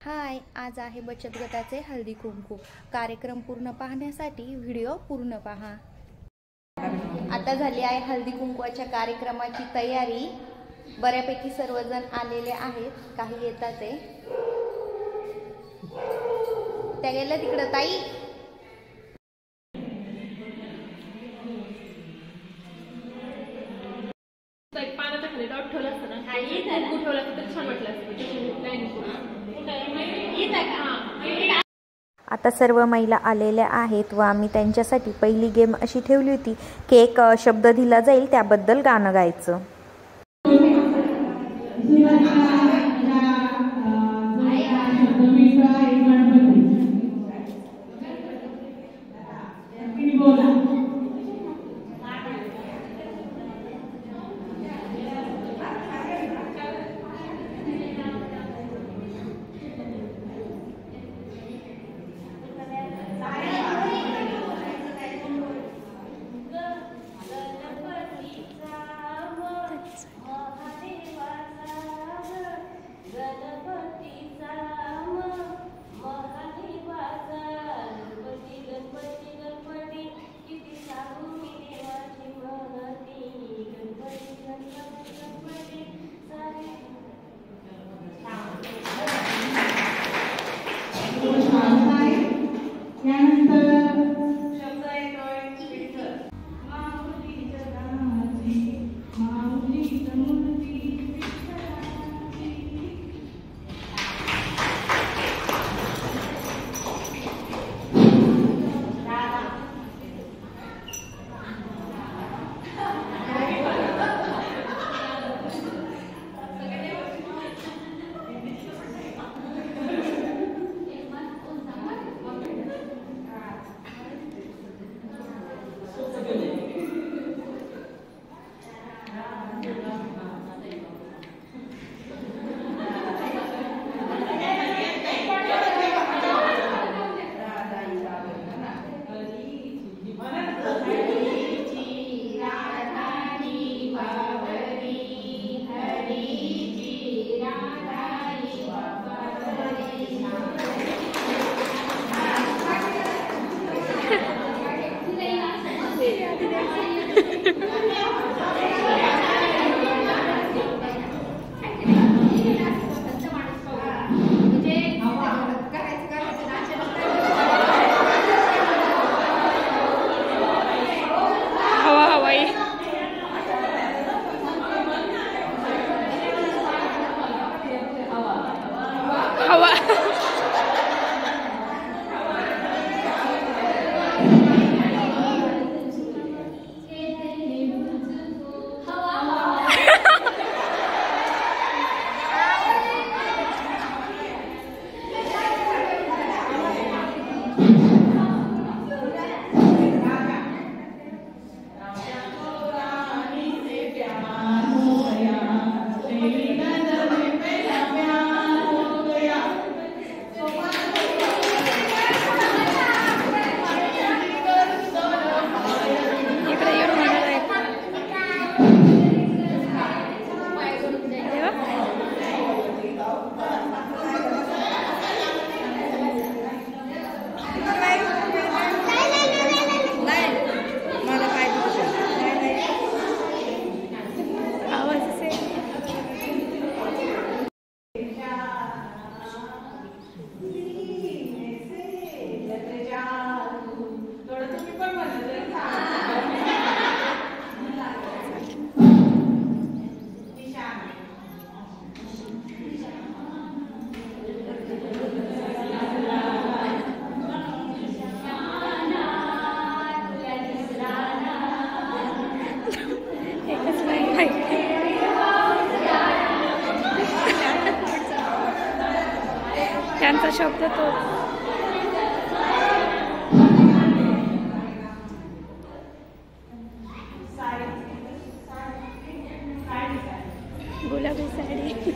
हाय, आज आहे बचत गटाचे हळदी कुंकू. कार्यक्रम पूर्ण पाहण्यासाठी व्हिडिओ पूर्ण पहा. आता झाली आहे हळदी कुंकवाच्या कार्यक्रमाची तयारी. बऱ्यापैकी सर्वजण आलेले आहेत, काही येतात आहे. त्या गेल्या तिकडं ताई. पानाच्या खाली डॉट ठेवला असतं ना, कुंकू ठेवला तर छान वाटलं असतं. आता सर्व महिला आलेल्या आहेत व आम्ही त्यांच्यासाठी पहिली गेम अशी ठेवली होती की एक शब्द दिला जाईल, त्याबद्दल गाणं गायचं. त्यांचा शब्द तो गुलाबी साडी.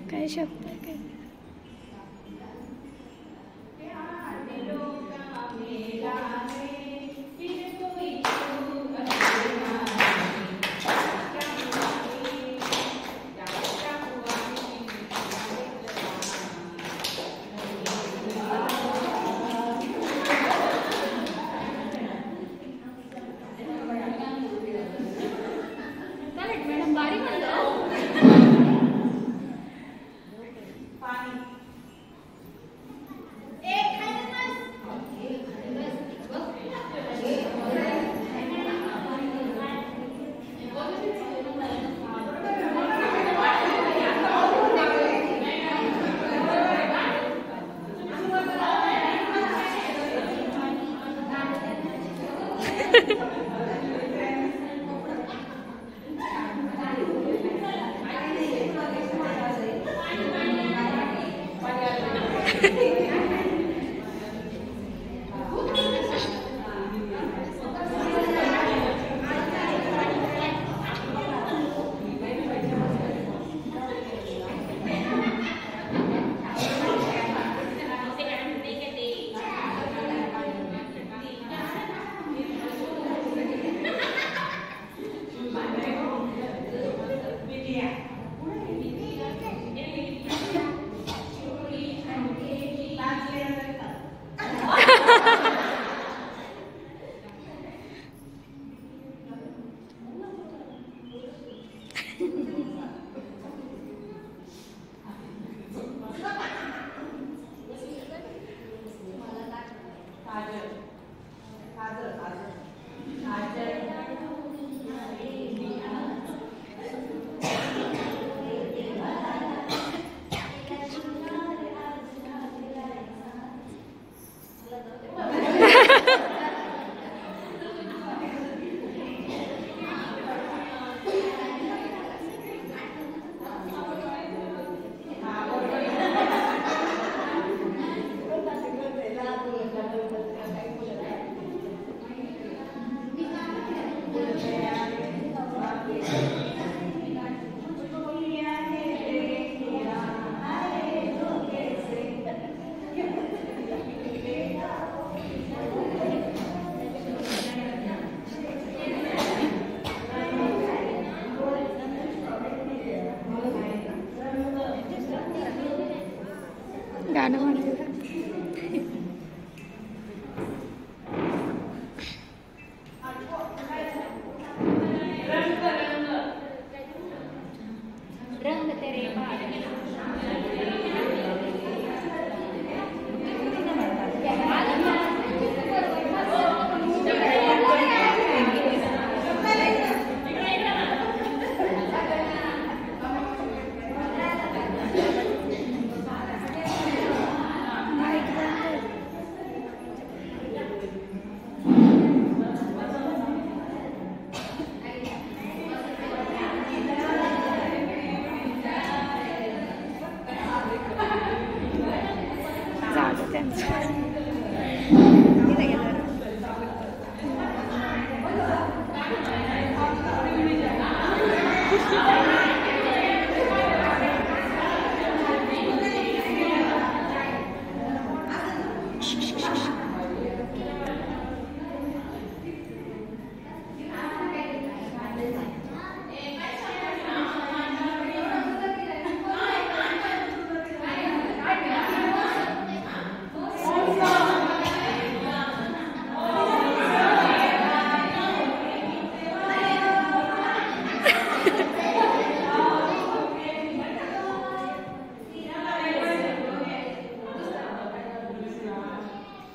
काय शब्द काय मॅडम बारीक गाणं म्हणते रंग तेरे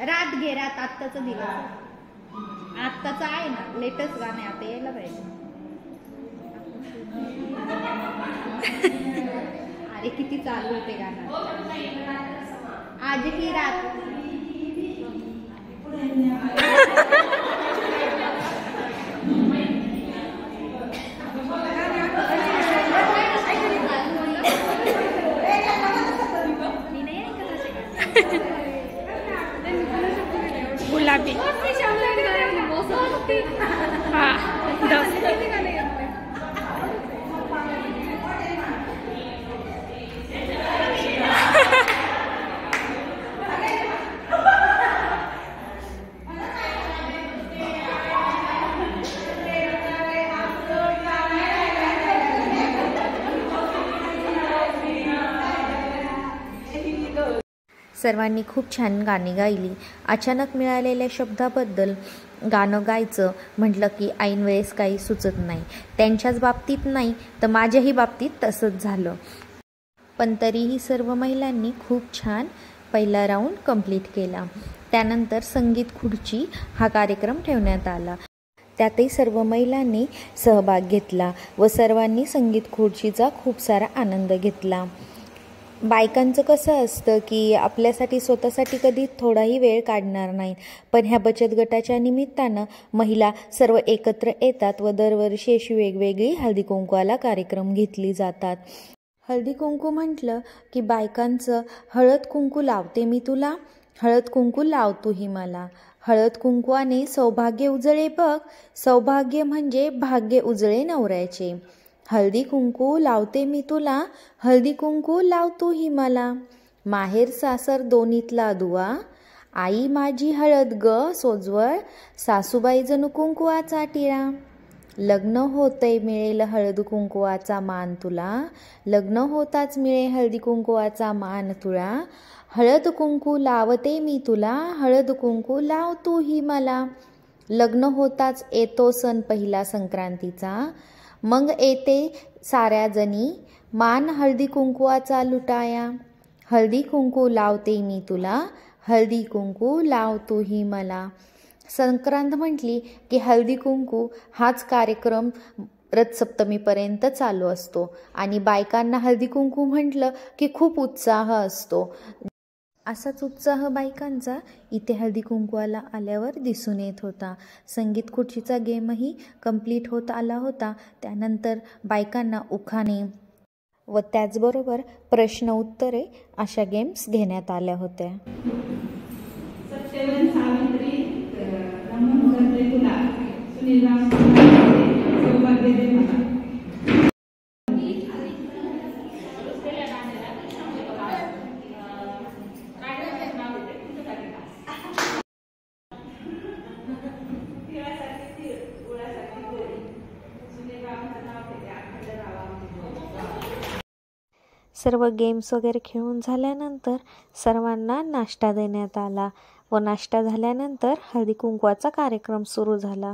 रात घे रात आत्ताच दिलं आत्ताच आहे ना लेटेस्ट गाणं आता यायला पाहिजे अरे किती चालू होते गाणं आज की रात सर्वांनी खूप छान गाणी गायली. अचानक मिळालेल्या शब्दाबद्दल गाणं गायचं म्हटलं की ऐन वेळेस काही सुचत नाही. त्यांच्याच बाबतीत नाही तर माझ्याही बाबतीत तसंच झालं. पण तरीही सर्व महिलांनी खूप छान पहिला राऊंड कंप्लीट केला. त्यानंतर संगीत खुर्ची हा कार्यक्रम ठेवण्यात आला. त्यातही सर्व महिलांनी सहभाग घेतला व सर्वांनी संगीत खुर्चीचा खूप सारा आनंद घेतला. बायकांचं कसं असतं की आपल्यासाठी स्वतःसाठी कधी थोडाही वेळ काढणार नाही, पण ह्या बचत गटाच्या निमित्तानं महिला सर्व एकत्र येतात व दरवर्षी अशी वेगवेगळी हळदी कुंकवाला कार्यक्रम घेतली जातात. हळदी कुंकू म्हटलं की बायकांचं हळद कुंकू लावते मी तुला, हळद कुंकू लाव तूही मला, हळद कुंकवाने सौभाग्य उजळे बघ, सौभाग्य म्हणजे भाग्य उजळे नवऱ्याचे, हळदी कुंकू लावते मी तुला, हळदी कुंकू लाव तूही मला, माहेर सासर दोन्हीतला दुवा, आई माझी हळद ग सोजवळ, सासूबाई जणू कुंकुवाचा टिळा, लग्न होतंय मिळेल हळद कुंकुवाचा मान तुला, लग्न होताच मिळे हळदी कुंकुवाचा मान तुला, हळद कुंकू लावते मी तुला, हळद कुंकू लाव तूही मला, लग्न होताच येतो सण पहिला संक्रांतीचा, मग येते साऱ्या जणी मान हळदी कुंकुवाचा लुटाया, हळदी कुंकू लावते मी तुला, हळदी कुंकू लाव तूही मला. संक्रांत म्हटली की हळदी कुंकू हाच कार्यक्रम रथसप्तमीपर्यंत चालू असतो आणि बायकांना हळदी कुंकू म्हटलं की खूप उत्साह असतो. असाच उत्साह बायकांचा इथे हळदी कुंकवाला आल्यावर दिसून येत होता. संगीत खुर्चीचा गेमही कंप्लीट होत आला होता. त्यानंतर बायकांना उखाणे व त्याचबरोबर प्रश्न उत्तरे अशा गेम्स घेण्यात आल्या होत्या. सर्व गेम्स वगैरे खेळून झाल्यानंतर सर्वांना नाश्ता देण्यात आला व नाश्ता झाल्यानंतर हळदी कुंकवाचा कार्यक्रम सुरू झाला.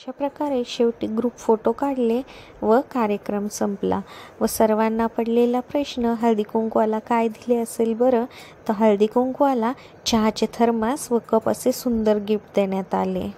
अशा प्रकारे शेवटी ग्रुप फोटो काढले व कार्यक्रम संपला व सर्वांना पडलेला प्रश्न, हळदी कुंकवाला काय दिले असेल बरं? तर हळदी कुंकवाला चहाचे थर्मास व कप असे सुंदर गिफ्ट देण्यात आले.